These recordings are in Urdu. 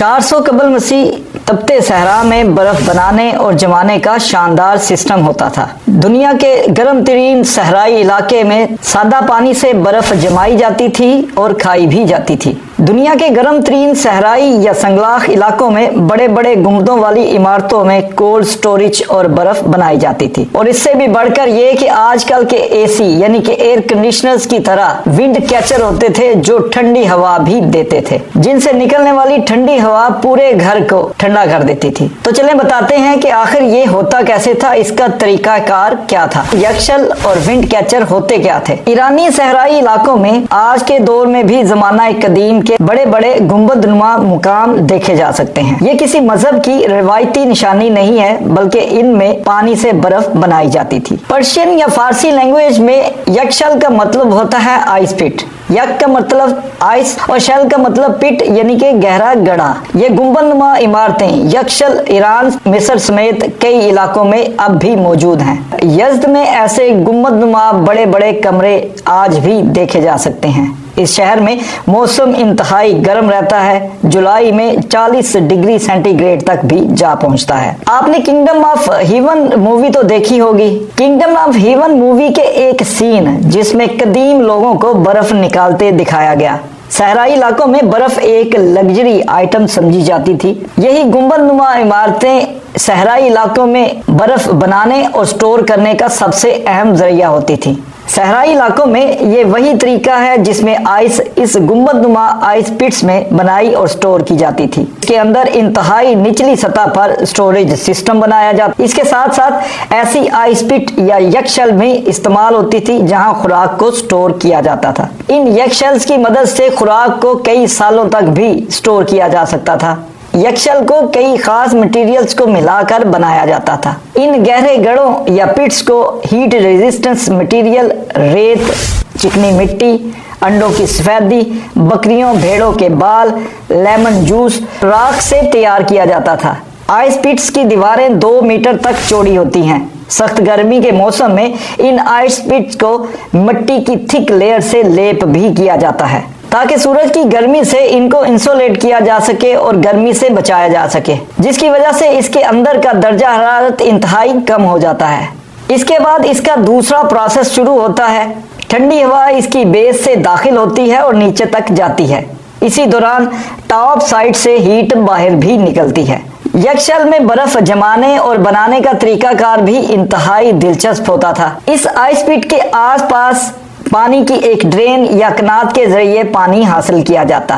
400 قبل مسیح تپتے صحرا میں برف بنانے اور جمانے کا شاندار سسٹم ہوتا تھا۔ دنیا کے گرم ترین صحرائی علاقے میں سادہ پانی سے برف جمائی جاتی تھی اور کھائی بھی جاتی تھی۔ دنیا کے گرم ترین صحرائی یا سنگلاخ علاقوں میں بڑے بڑے گنبدوں والی عمارتوں میں کولڈ سٹوریج اور برف بنائی جاتی تھی، اور اس سے بھی بڑھ کر یہ کہ آج کل کے اے سی یعنی کہ ایئر کنڈیشنرز کی طرح ونڈ کیچر ہوتے تھے جو ٹھنڈی ہوا بھی دیتے تھے، جن سے نکلنے والی ٹھنڈی ہوا پورے گھر کو ٹھنڈا کر دیتی تھی۔ تو چلیں بتاتے ہیں کہ آخر یہ ہوتا کیسے تھا، اس کا طریقہ کار کیا تھا، یکشل اور ونڈ کیچر ہوتے کیا تھے۔ ایرانی صحرائی علاقوں میں آج کے دور میں بھی زمانہ قدیم کے بڑے بڑے گنبد نما مقام دیکھے جا سکتے ہیں۔ یہ کسی مذہب کی روایتی نشانی نہیں ہے، بلکہ ان میں پانی سے برف بنائی جاتی تھی۔ پرشین یا فارسی لینگویج میں یکشل کا مطلب ہوتا ہے آئس پٹ۔ یک کا مطلب آئس اور شل کا مطلب پٹ یعنی کہ گہرا گڑھا۔ یہ گنبد نما عمارتیں یکشل ایران، مصر سمیت کئی علاقوں میں اب بھی موجود ہیں۔ یزد میں ایسے گنبد نما بڑے بڑے کمرے آج بھی دیکھے جا سکتے ہیں۔ اس شہر میں موسم انتہائی گرم رہتا ہے، جولائی میں 40 ڈگری سینٹی گریڈ تک بھی جا پہنچتا ہے۔ آپ نے کنگڈم آف ہیون مووی تو دیکھی ہوگی۔ کنگڈم آف ہیون مووی کے ایک سین جس میں قدیم لوگوں کو برف نکالتے دکھایا گیا۔ صحرائی علاقوں میں برف ایک لگژری آئٹم سمجھی جاتی تھی۔ یہی گنبد نما عمارتیں صحرائی علاقوں میں برف بنانے اور سٹور کرنے کا سب سے اہم ذریعہ ہوتی تھی۔ صحرائی علاقوں میں یہ وہی طریقہ ہے جس میں آئس اس گنبد نما آئس پٹس میں بنائی اور سٹور کی جاتی تھی۔ اس کے اندر انتہائی نچلی سطح پر سٹوریج سسٹم بنایا جاتا۔ اس کے ساتھ ساتھ ایسی آئس پٹ یا یکشل میں استعمال ہوتی تھی جہاں خوراک کو سٹور کیا جاتا تھا۔ ان یکشلز کی مدد سے خوراک کو کئی سالوں تک بھی سٹور کیا جا سکتا تھا۔ یکشل کو کئی خاص مٹیریلز کو ملا کر بنایا جاتا تھا۔ ان گہرے گڑھوں یا پٹس کو ہیٹ ریزسٹنس مٹیریل، ریت، چکنی مٹی، انڈوں کی سفیدی، بکریوں بھیڑوں کے بال، لیمن جوس، راکھ سے تیار کیا جاتا تھا۔ آئس پٹس کی دیواریں 2 میٹر تک چوڑی ہوتی ہیں۔ سخت گرمی کے موسم میں ان آئس پٹس کو مٹی کی تھک لیئر سے لیپ بھی کیا جاتا ہے تاکہ سورج کی گرمی سے ان کو انسولیٹ کیا جا سکے اور گرمی سے بچایا جا سکے، جس کی وجہ سے اس کے اندر کا درجہ حرارت انتہائی کم ہو جاتا ہے۔ اس کے بعد اس کا دوسرا پروسیس شروع ہوتا ہے۔ ٹھنڈی ہوا اس کی بیس سے داخل ہوتی ہے اور نیچے تک جاتی ہے۔ اسی دوران ٹاپ سائڈ سے ہیٹ باہر بھی نکلتی ہے۔ یکشل میں برف جمانے اور بنانے کا طریقہ کار بھی انتہائی دلچسپ ہوتا تھا۔ اس آئس پٹ کے آس پاس پانی کی ایک ڈرین یا کنات کے ذریعے پانی حاصل کیا جاتا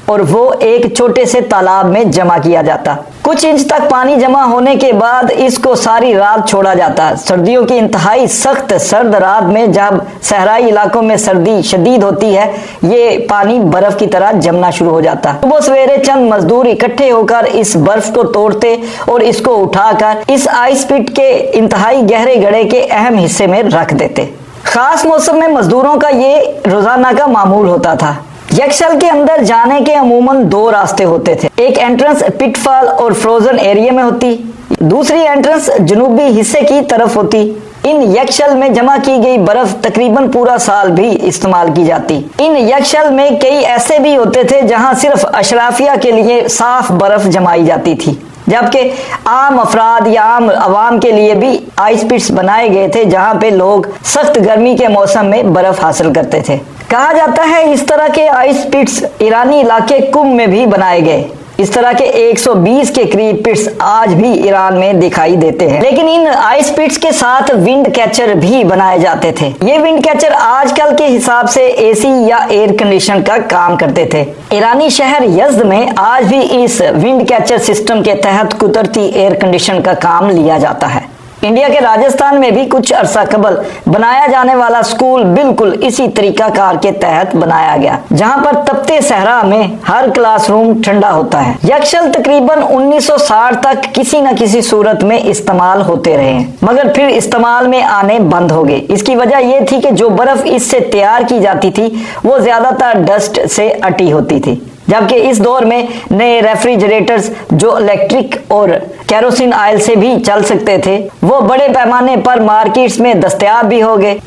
اور وہ ایک چھوٹے سے تالاب میں جمع کیا جاتا۔ کچھ انچ تک پانی جمع ہونے کے بعد اس کو ساری رات چھوڑا جاتا۔ سردیوں کی انتہائی سخت سرد رات میں جب صحرائی علاقوں میں سردی شدید ہوتی ہے، یہ پانی برف کی طرح جمنا شروع ہو جاتا۔ صبح سویرے چند مزدور اکٹھے ہو کر اس برف کو توڑتے اور اس کو اٹھا کر اس آئس پٹ کے انتہائی گہرے گڑھے کے اہم حصے میں رکھ دیتے۔ خاص موسم میں مزدوروں کا یہ روزانہ کا معمول ہوتا تھا۔ یکشل کے اندر جانے کے عموماً 2 راستے ہوتے تھے۔ ایک انٹرنس پٹ فال اور فروزن ایریا میں ہوتی، دوسری انٹرنس جنوبی حصے کی طرف ہوتی۔ ان یکشل میں جمع کی گئی برف تقریباً پورا سال بھی استعمال کی جاتی۔ ان یکشل میں کئی ایسے بھی ہوتے تھے جہاں صرف اشرافیہ کے لیے صاف برف جمائی جاتی تھی، جبکہ عام افراد یا عام عوام کے لیے بھی آئس پٹس بنائے گئے تھے جہاں پہ لوگ سخت گرمی کے موسم میں برف حاصل کرتے تھے۔ کہا جاتا ہے اس طرح کے آئس پٹس ایرانی علاقے کم میں بھی بنائے گئے۔ اس طرح کے 120 کے قریب پٹس آج بھی ایران میں دکھائی دیتے ہیں، لیکن ان آئس پٹس کے ساتھ ونڈ کیچر بھی بنائے جاتے تھے۔ یہ ونڈ کیچر آج کل کے حساب سے اے سی یا ایئر کنڈیشن کا کام کرتے تھے۔ ایرانی شہر یزد میں آج بھی اس ونڈ کیچر سسٹم کے تحت قدرتی ایئر کنڈیشن کا کام لیا جاتا ہے۔ انڈیا کے راجستھان میں بھی کچھ عرصہ قبل بنایا جانے والا سکول بالکل اسی طریقہ کار کے تحت بنایا گیا، جہاں پر تپتے صحرا میں ہر کلاس روم ٹھنڈا ہوتا ہے۔ یکشل تقریباً 1960 تک کسی نہ کسی صورت میں استعمال ہوتے رہے، مگر پھر استعمال میں آنے بند ہو گئے۔ اس کی وجہ یہ تھی کہ جو برف اس سے تیار کی جاتی تھی وہ زیادہ تر ڈسٹ سے اٹی ہوتی تھی، جبکہ اس دور میں نئے ریفریجریٹرز جو الیکٹرک اور کیروسین آئل سے بھی چل سکتے تھے وہ بڑے پیمانے پر مارکیٹس میں دستیاب بھی ہو گئے۔